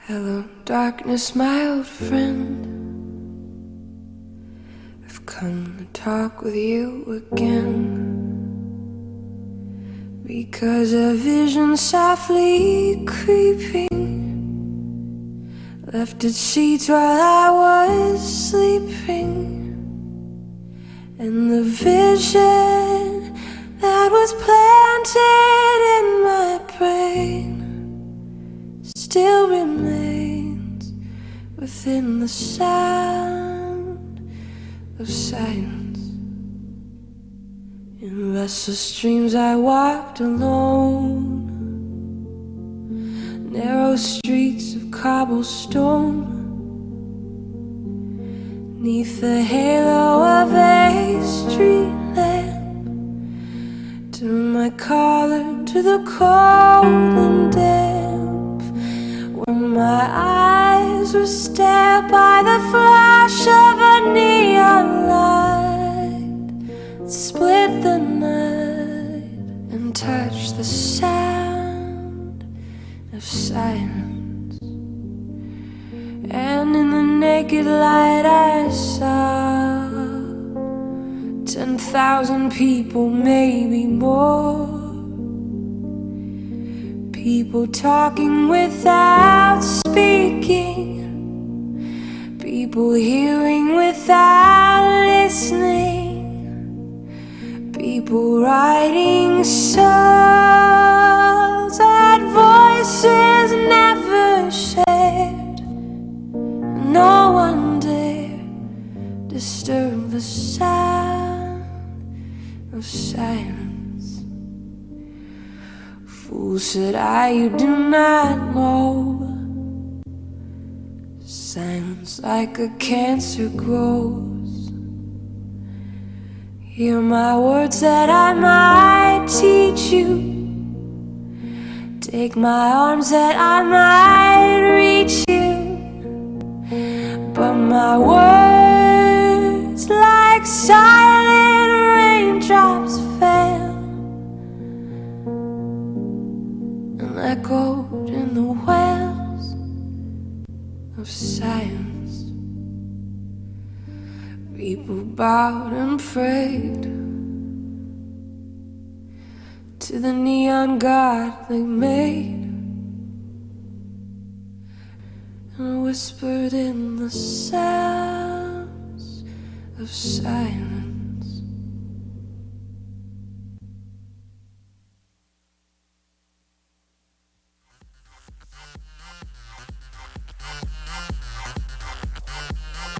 Hello, darkness, my old friend. I've come to talk with you again, because a vision softly creeping left its seeds while I was sleeping. And the vision that was planted in my brain still remains within the sound of silence. In restless dreams I walked alone, narrow streets of cobblestone, 'neath the halo of a street lamp. Turned my collar to the cold and damp, when my eyes were stared by the flash of a neon light, split the night and touched the sound of silence. And in the naked light I saw 10,000 people, maybe more. People talking without speaking, people hearing without listening, people writing songs that voices never shared. No one dare disturb the sound of silence. Fool, said I, you do not know. Silence like a cancer grows. Hear my words that I might teach you. Take my arms that I might reach you. But my words, like silent raindrops, fell and echoed in the wells of silence. People bowed and prayed to the neon god they made, and whispered in the sounds of silence.